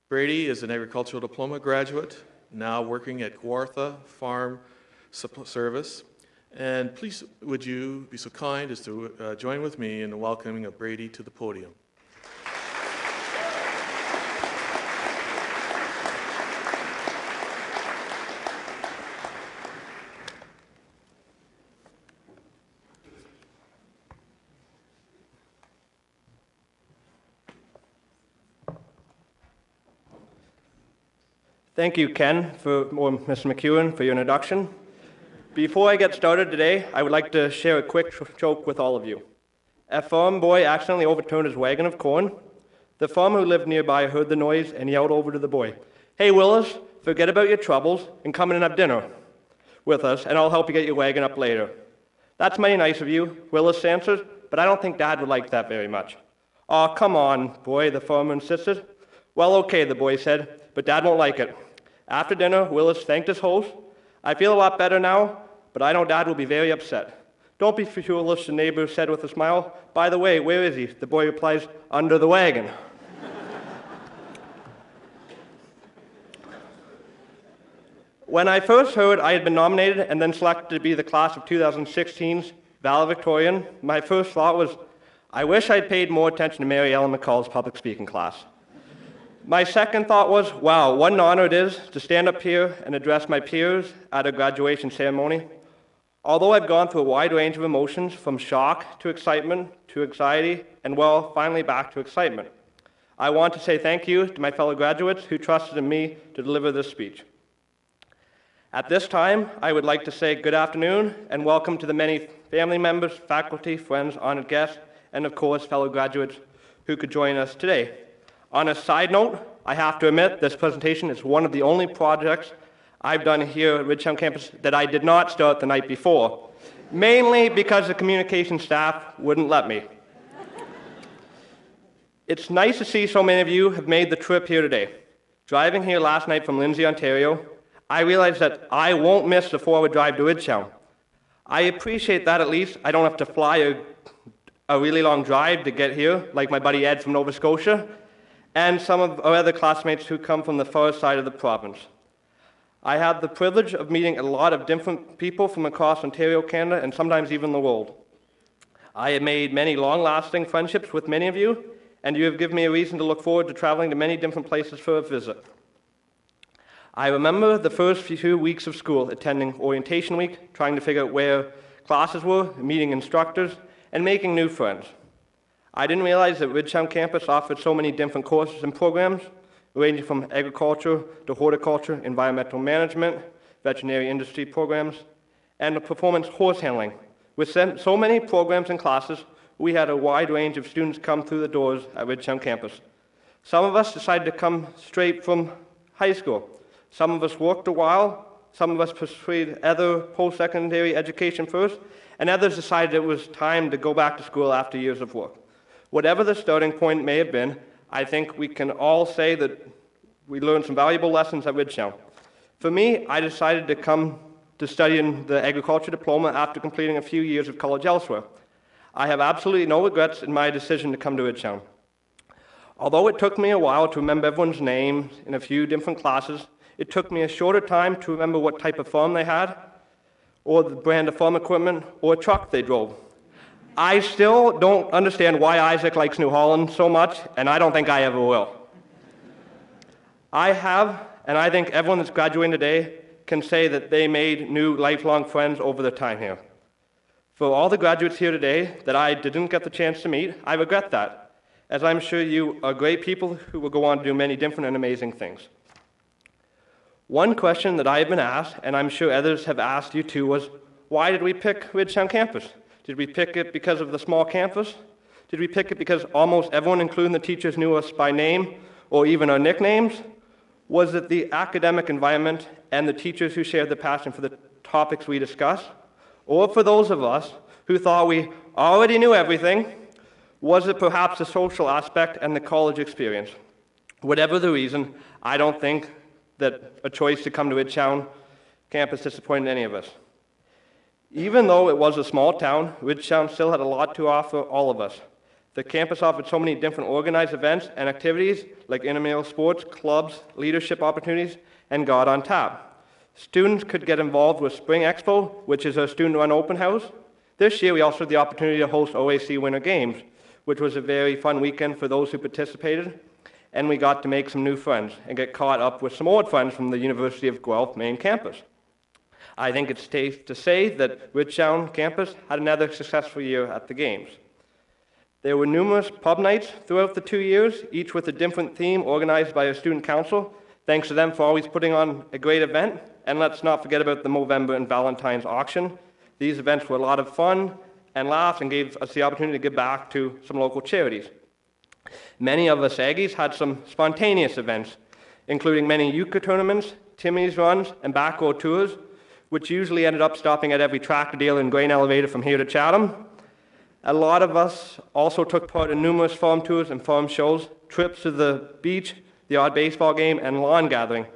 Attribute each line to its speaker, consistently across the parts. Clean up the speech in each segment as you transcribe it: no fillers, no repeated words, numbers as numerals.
Speaker 1: Brady is an agricultural diploma graduate, now working at Guelph Farm Service. And please, would you be so kind as to join with me in the welcoming of Brady to the podium.
Speaker 2: Thank you, Ken, or Mr. McEwen, for your introduction. Before I get started today, I would like to share a quick joke with all of you. A farm boy accidentally overturned his wagon of corn. The farmer who lived nearby heard the noise and yelled over to the boy, "Hey, Willis, forget about your troubles and come in and have dinner with us, and I'll help you get your wagon up later." "That's mighty nice of you," Willis answered, "but I don't think Dad would like that very much." "Aw, come on, boy," the farmer insisted. "Well, okay," the boy said, "but Dad won't like it." After dinner, Willis thanked his host. "I feel a lot better now, but I know Dad will be very upset." "Don't be foolish," the neighbor said with a smile. "By the way, where is he?" The boy replies, "Under the wagon." When I first heard I had been nominated and then selected to be the class of 2016's Valedictorian, my first thought was, I wish I'd paid more attention to Mary Ellen McCall's public speaking class. My second thought was, wow, what an honor it is to stand up here and address my peers at a graduation ceremony. Although I've gone through a wide range of emotions, from shock to excitement to anxiety, and well, finally back to excitement, I want to say thank you to my fellow graduates who trusted in me to deliver this speech. At this time, I would like to say good afternoon and welcome to the many family members, faculty, friends, honored guests, and of course, fellow graduates who could join us today. On a side note, I have to admit this presentation is one of the only projects I've done here at Ridgetown campus that I did not start the night before, mainly because the communication staff wouldn't let me. It's nice to see so many of you have made the trip here today. Driving here last night from Lindsay, Ontario, I realized that I won't miss the 4-hour drive to Ridgetown. I appreciate that at least I don't have to fly a really long drive to get here, like my buddy Ed from Nova Scotia, and some of our other classmates who come from the far side of the province. I had the privilege of meeting a lot of different people from across Ontario, Canada, and sometimes even the world. I have made many long-lasting friendships with many of you, and you have given me a reason to look forward to traveling to many different places for a visit. I remember the first few weeks of school, attending orientation week, trying to figure out where classes were, meeting instructors, and making new friends. I didn't realize that Ridgetown campus offered so many different courses and programs, ranging from agriculture to horticulture, environmental management, veterinary industry programs, and performance horse handling. With so many programs and classes, we had a wide range of students come through the doors at Ridgetown campus. Some of us decided to come straight from high school. Some of us worked a while, some of us pursued other post-secondary education first, and others decided it was time to go back to school after years of work. Whatever the starting point may have been, I think we can all say that we learned some valuable lessons at Ridgetown. For me, I decided to come to study in the agriculture diploma after completing a few years of college elsewhere. I have absolutely no regrets in my decision to come to Ridgetown. Although it took me a while to remember everyone's names in a few different classes, it took me a shorter time to remember what type of farm they had, or the brand of farm equipment, or truck they drove. I still don't understand why Isaac likes New Holland so much, and I don't think I ever will. I have, and I think everyone that's graduating today can say that they made new lifelong friends over their time here. For all the graduates here today that I didn't get the chance to meet, I regret that, as I'm sure you are great people who will go on to do many different and amazing things. One question that I have been asked, and I'm sure others have asked you too, was, why did we pick Ridgetown campus? Did we pick it because of the small campus? Did we pick it because almost everyone, including the teachers, knew us by name or even our nicknames? Was it the academic environment and the teachers who shared the passion for the topics we discussed? Or for those of us who thought we already knew everything, was it perhaps the social aspect and the college experience? Whatever the reason, I don't think that a choice to come to Ridgetown campus disappointed any of us. Even though it was a small town, Ridgetown still had a lot to offer all of us. The campus offered so many different organized events and activities like intramural sports, clubs, leadership opportunities, and God on Tap. Students could get involved with Spring Expo, which is a student-run open house. This year, we also had the opportunity to host OAC Winter Games, which was a very fun weekend for those who participated, and we got to make some new friends and get caught up with some old friends from the University of Guelph main campus. I think it's safe to say that Ridgetown campus had another successful year at the games. There were numerous pub nights throughout the 2 years, each with a different theme organized by a student council. Thanks to them for always putting on a great event. And let's not forget about the Movember and Valentine's auction. These events were a lot of fun and laughs and gave us the opportunity to give back to some local charities. Many of us Aggies had some spontaneous events, including many euchre tournaments, Timmy's runs, and back row tours, which usually ended up stopping at every tractor dealer and grain elevator from here to Chatham. A lot of us also took part in numerous farm tours and farm shows, trips to the beach, the odd baseball game, and lawn gathering.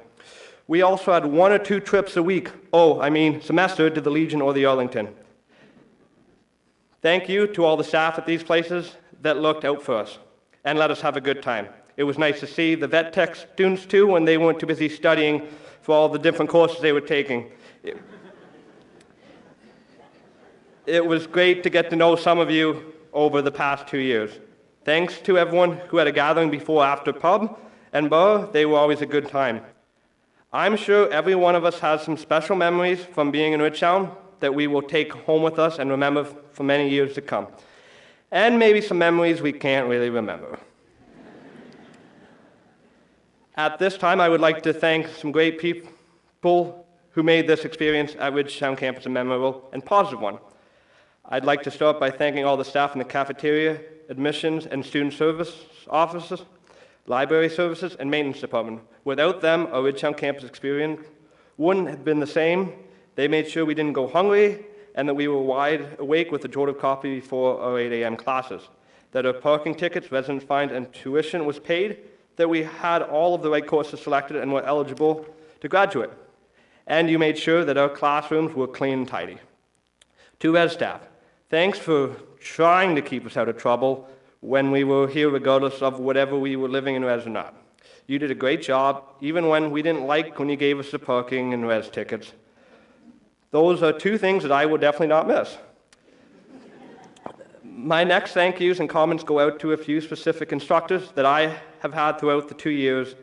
Speaker 2: We also had 1 or 2 trips a week, semester, to the Legion or the Arlington. Thank you to all the staff at these places that looked out for us and let us have a good time. It was nice to see the vet tech students too when they weren't too busy studying for all the different courses they were taking. It was great to get to know some of you over the past 2 years. Thanks to everyone who had a gathering before or after pub and bar. They were always a good time. I'm sure every one of us has some special memories from being in Ridgetown that we will take home with us and remember for many years to come. And maybe some memories we can't really remember. At this time, I would like to thank some great people who made this experience at Ridgetown campus a memorable and positive one. I'd like to start by thanking all the staff in the cafeteria, admissions and student service offices, library services, and maintenance department. Without them, our Ridgetown campus experience wouldn't have been the same. They made sure we didn't go hungry and that we were wide awake with a jolt of coffee before our 8 a.m. classes, that our parking tickets, residence fines, and tuition was paid, that we had all of the right courses selected and were eligible to graduate. And you made sure that our classrooms were clean and tidy. To Res staff, thanks for trying to keep us out of trouble when we were here regardless of whatever we were living in res or not. You did a great job, even when we didn't like when you gave us the parking and res tickets. Those are 2 things that I will definitely not miss. My next thank yous and comments go out to a few specific instructors that I have had throughout the 2 years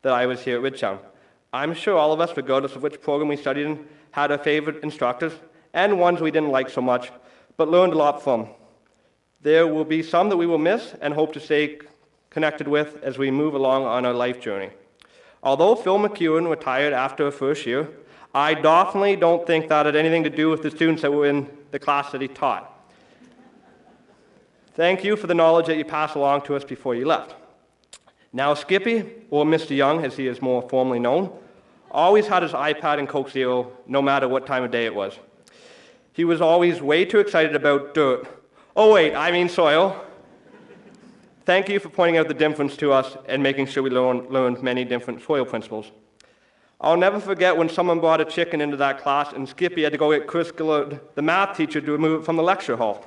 Speaker 2: that I was here at Ridgetown. I'm sure all of us, regardless of which program we studied in, had our favorite instructors and ones we didn't like so much, but learned a lot from. There will be some that we will miss and hope to stay connected with as we move along on our life journey. Although Phil McEwen retired after our first year, I definitely don't think that had anything to do with the students that were in the class that he taught. Thank you for the knowledge that you passed along to us before you left. Now Skippy, or Mr. Young as he is more formally known, always had his iPad and Coke Zero no matter what time of day it was. He was always way too excited about dirt. Oh wait, I mean soil. Thank you for pointing out the difference to us and making sure we learned many different soil principles. I'll never forget when someone brought a chicken into that class and Skippy had to go get Chris Gillard, the math teacher, to remove it from the lecture hall.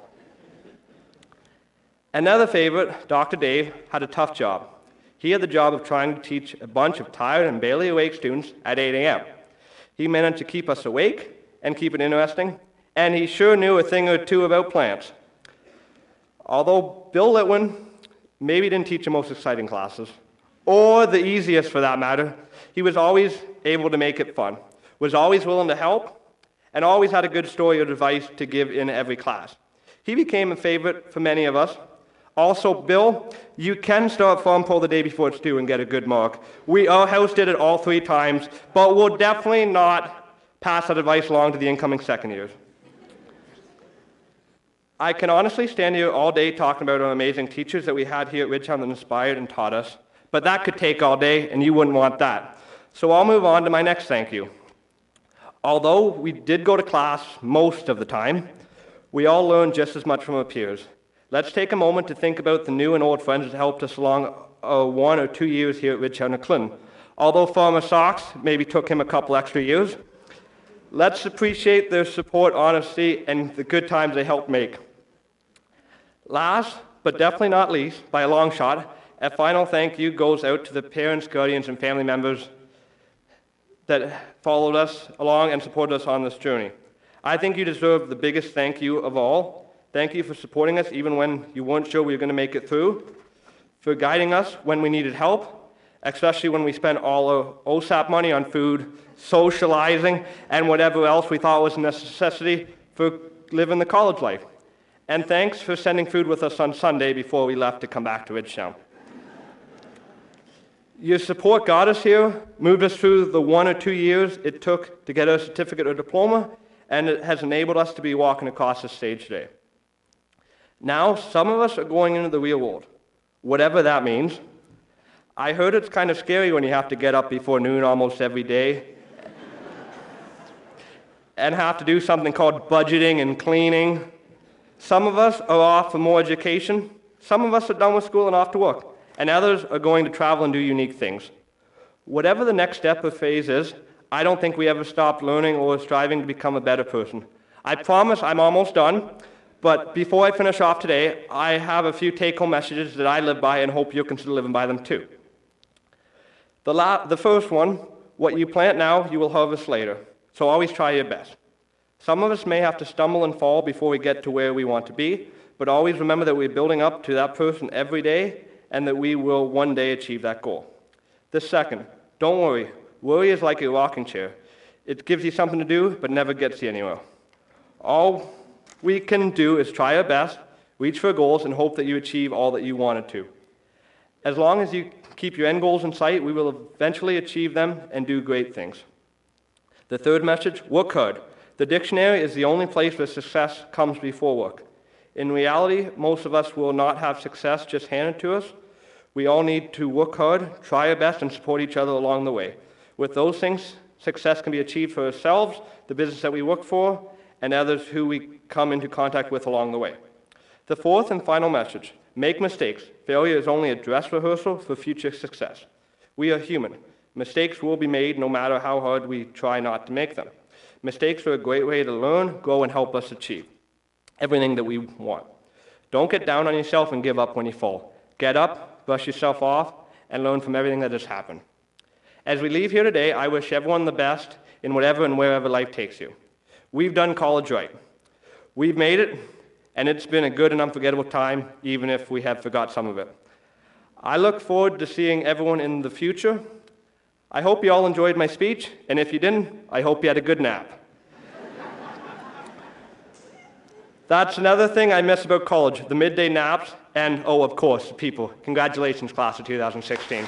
Speaker 2: Another favorite, Dr. Dave, had a tough job. He had the job of trying to teach a bunch of tired and barely awake students at 8 a.m. He managed to keep us awake and keep it interesting, and he sure knew a thing or two about plants. Although Bill Litwin maybe didn't teach the most exciting classes, or the easiest for that matter, he was always able to make it fun, was always willing to help, and always had a good story or advice to give in every class. He became a favorite for many of us. Also, Bill, you can start farm pole the day before it's due and get a good mark. Our house did it all 3 times, but we'll definitely not pass that advice along to the incoming second years. I can honestly stand here all day talking about our amazing teachers that we had here at Ridgetown that inspired and taught us, but that could take all day, and you wouldn't want that. So I'll move on to my next thank you. Although we did go to class most of the time, we all learned just as much from our peers. Let's take a moment to think about the new and old friends that helped us along our 1 or 2 years here at Ridgetown and Clinton. Although Farmer Sox maybe took him a couple extra years, Let's appreciate their support, honesty, and the good times they helped make. Last, but definitely not least, by a long shot, a final thank you goes out to the parents, guardians, and family members that followed us along and supported us on this journey. I think you deserve the biggest thank you of all. Thank you for supporting us even when you weren't sure we were going to make it through, for guiding us when we needed help, especially when we spent all our OSAP money on food, socializing, and whatever else we thought was a necessity for living the college life. And thanks for sending food with us on Sunday before we left to come back to Ridgetown. Your support got us here, moved us through the 1 or 2 years it took to get our certificate or diploma, and it has enabled us to be walking across the stage today. Now, some of us are going into the real world, whatever that means. I heard it's kind of scary when you have to get up before noon almost every day and have to do something called budgeting and cleaning. Some of us are off for more education. Some of us are done with school and off to work. And others are going to travel and do unique things. Whatever the next step or phase is, I don't think we ever stop learning or striving to become a better person. I promise I'm almost done, but before I finish off today, I have a few take-home messages that I live by and hope you'll consider living by them too. The first one, what you plant now, you will harvest later. So always try your best. Some of us may have to stumble and fall before we get to where we want to be, but always remember that we're building up to that person every day and that we will one day achieve that goal. The second, don't worry. Worry is like a rocking chair. It gives you something to do, but never gets you anywhere. All we can do is try our best, reach for goals, and hope that you achieve all that you wanted to. As long as you keep your end goals in sight, we will eventually achieve them and do great things. The third message, work hard. The dictionary is the only place where success comes before work. In reality, most of us will not have success just handed to us. We all need to work hard, try our best, and support each other along the way. With those things, success can be achieved for ourselves, the business that we work for, and others who we come into contact with along the way. The fourth and final message, make mistakes. Failure is only a dress rehearsal for future success. We are human. Mistakes will be made no matter how hard we try not to make them. Mistakes are a great way to learn, grow, and help us achieve everything that we want. Don't get down on yourself and give up when you fall. Get up, brush yourself off, and learn from everything that has happened. As we leave here today, I wish everyone the best in whatever and wherever life takes you. We've done college right. We've made it, and it's been a good and unforgettable time, even if we have forgot some of it. I look forward to seeing everyone in the future. I hope you all enjoyed my speech, and if you didn't, I hope you had a good nap. That's another thing I miss about college, the midday naps, and, oh, of course, the people. Congratulations, class of 2016.